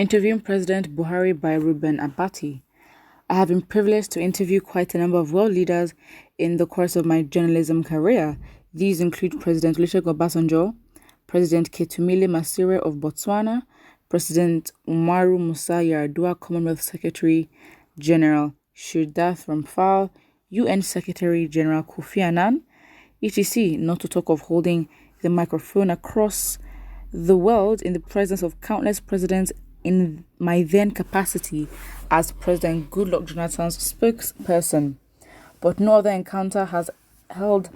Interviewing President Buhari by Reuben Abati. I have been privileged to interview quite a number of world leaders in the course of my journalism career. These include President Olusegun Obasanjo, President Ketumile Masire of Botswana, President Umaru Musa Yar'Adua, Commonwealth Secretary General Shirdath Ramphal, UN Secretary General Kofi Annan, etc., not to talk of holding the microphone across the world in the presence of countless presidents in my then capacity as President Goodluck Jonathan's spokesperson. But no other encounter has held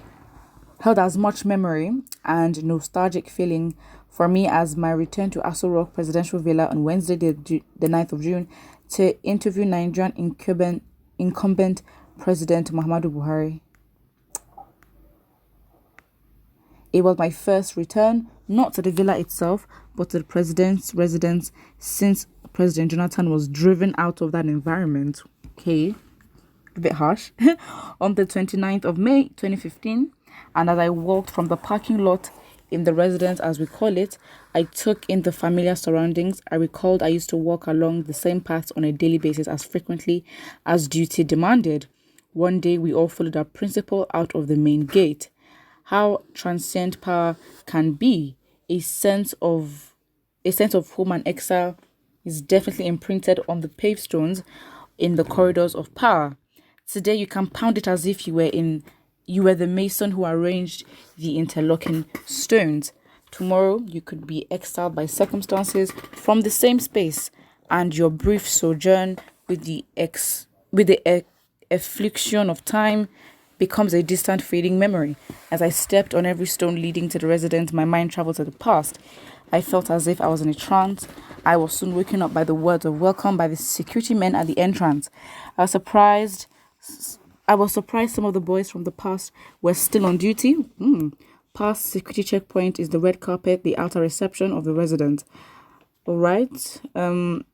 as much memory and nostalgic feeling for me as my return to Aso Rock Presidential Villa on Wednesday, the 9th of June, to interview Nigerian incumbent President Muhammadu Buhari. It was my first return, not to the villa itself, but to the president's residence since President Jonathan was driven out of that environment. Okay, a bit harsh. On the 29th of May 2015, and as I walked from the parking lot in the residence, as we call it, I took in the familiar surroundings. I recalled I used to walk along the same paths on a daily basis as frequently as duty demanded. One day, we all followed our principal out of the main gate. How transient power can be, a sense of home and exile is definitely imprinted on the paved stones in the corridors of power. Today you can pound it as if you were the mason who arranged the interlocking stones. Tomorrow you could be exiled by circumstances from the same space, and your brief sojourn with the affliction of time becomes a distant fading memory. As I stepped on every stone leading to the residence, my mind traveled to the past. I felt as if I was in a trance. I was soon waken up by the words of welcome by the security men at the entrance. I was surprised some of the boys from the past were still on duty. Past security checkpoint is the red carpet, the outer reception of the residence. All right. The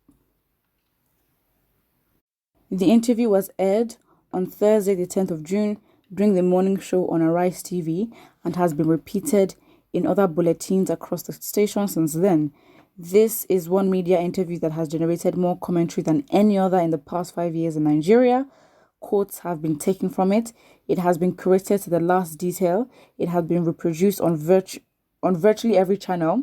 interview was aired on Thursday, the 10th of June, during the morning show on Arise TV, and has been repeated in other bulletins across the station since then. This is one media interview that has generated more commentary than any other in the past 5 years in Nigeria. Quotes have been taken from it. It has been curated to the last detail. It has been reproduced on virtually every channel,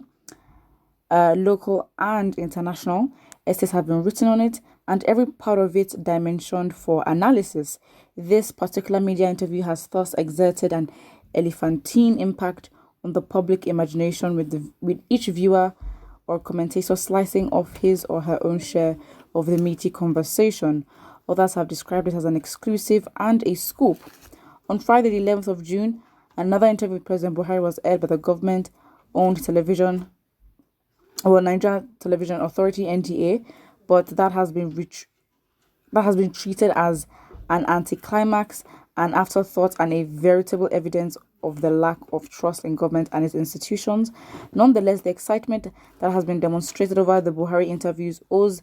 local and international. Essays have been written on it, and every part of it dimensioned for analysis. This particular media interview has thus exerted an elephantine impact on the public imagination, with each viewer or commentator slicing off his or her own share of the meaty conversation. Others have described it as an exclusive and a scoop. On Friday, the 11th of June, another interview with President Buhari was aired by the government-owned television, Nigeria Television Authority (NTA), but that has been treated as an anticlimax, an afterthought, and a veritable evidence of the lack of trust in government and its institutions. Nonetheless, the excitement that has been demonstrated over the Buhari interviews owes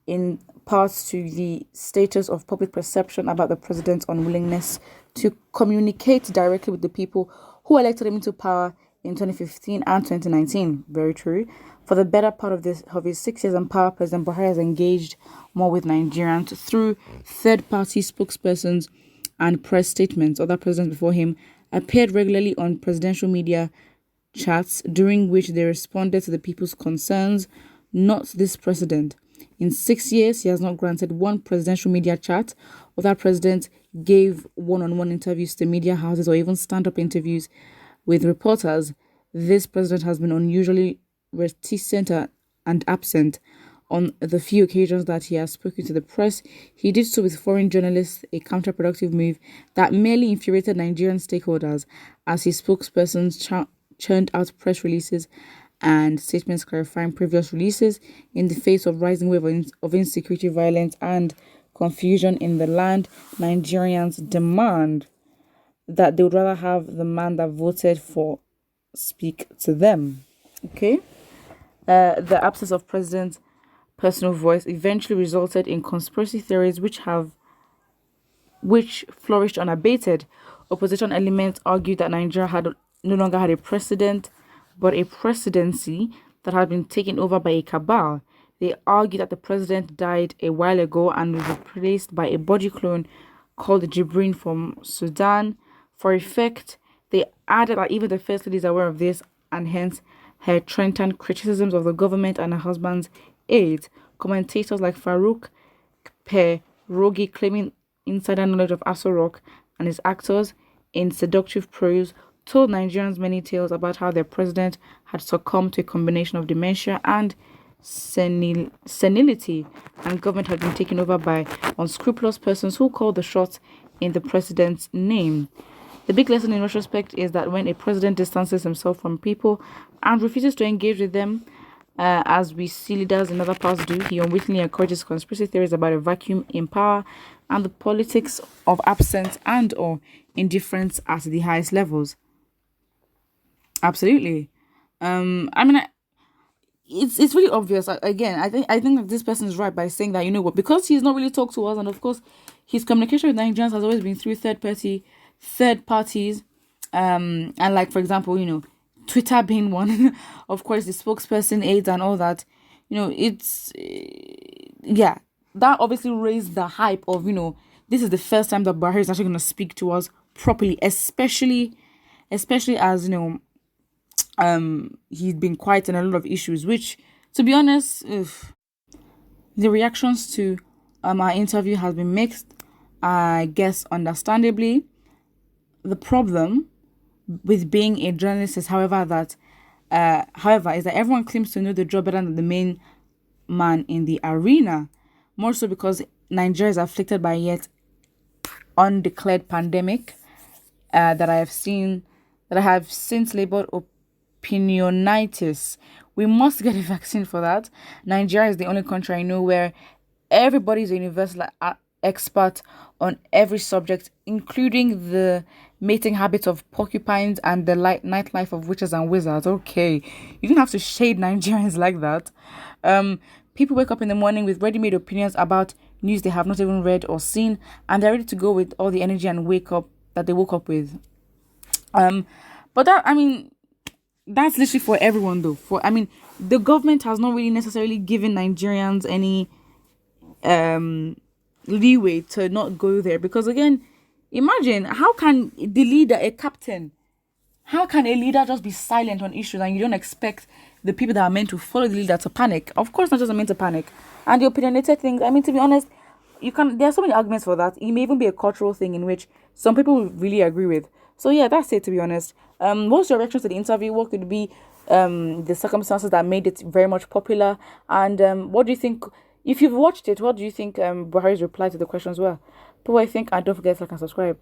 in part to the status of public perception about the president's unwillingness to communicate directly with the people who elected him into power in 2015 and 2019. Very true. For the better part of his 6 years in power, President Buhari has engaged more with Nigerians through third-party spokespersons and press statements. Other presidents before him appeared regularly on presidential media chats, during which they responded to the people's concerns. Not this president. In 6 years, he has not granted one presidential media chat. Other presidents gave one-on-one interviews to media houses or even stand-up interviews with reporters. This president has been unusually reticent and absent. On the few occasions that he has spoken to the press, he did so with foreign journalists, a counterproductive move that merely infuriated Nigerian stakeholders, as his spokespersons churned out press releases and statements clarifying previous releases in the face of rising wave of insecurity, violence, and confusion in the land. Nigerians demand that they would rather have the man that voted for speak to them. Okay? The absence of president's personal voice eventually resulted in conspiracy theories which flourished unabated. Opposition elements argued that Nigeria no longer had a president, but a presidency that had been taken over by a cabal. They argue that the president died a while ago and was replaced by a body clone called Jubrin from Sudan. For effect, they added that even the First Lady is aware of this, and hence her threatened criticisms of the government and her husband's aides. Commentators like Farouk Perogi, claiming insider knowledge of Aso Rock and his actors in seductive prose, told Nigerians many tales about how their president had succumbed to a combination of dementia and senility, and government had been taken over by unscrupulous persons who called the shots in the president's name. The big lesson in retrospect is that when a president distances himself from people and refuses to engage with them, as we see leaders in other parts do, he unwittingly encourages conspiracy theories about a vacuum in power and the politics of absence and or indifference at the highest levels. Absolutely. I mean, it's really obvious. Again, I think that this person is right by saying that, you know what, because he's not really talked to us, and of course his communication with Nigerians has always been through third parties, and like, for example, Twitter being one, of course the spokesperson aides and all that. It's yeah, that obviously raised the hype of, this is the first time that Buhari is actually going to speak to us properly, especially as he's been quiet on a lot of issues, which, to be honest, the reactions to our interview has been mixed. I guess understandably. The problem with being a journalist is, however, is that everyone claims to know the job better than the main man in the arena. More so because Nigeria is afflicted by yet undeclared pandemic that I have since labeled opinionitis. We must get a vaccine for that. Nigeria is the only country I know where everybody is a universal expert on every subject, including the mating habits of porcupines and the nightlife of witches and wizards. Okay, you don't have to shade Nigerians like that. People wake up in the morning with ready-made opinions about news they have not even read or seen, and they're ready to go with all the energy and wake up that they woke up with. But that's literally for everyone though. The government has not really necessarily given Nigerians any leeway to not go there, because again, imagine, how can the leader, a captain, how can a leader just be silent on issues and you don't expect the people that are meant to follow the leader to panic? Of course, not just meant to panic. And the opinionated things, to be honest, there are so many arguments for that. It may even be a cultural thing in which some people will really agree with. So yeah, that's it, to be honest. What's your reaction to the interview? What could be the circumstances that made it very much popular? And what do you think, if you've watched it, what do you think Buhari's reply to the questions were? But I think, and don't forget to like and subscribe.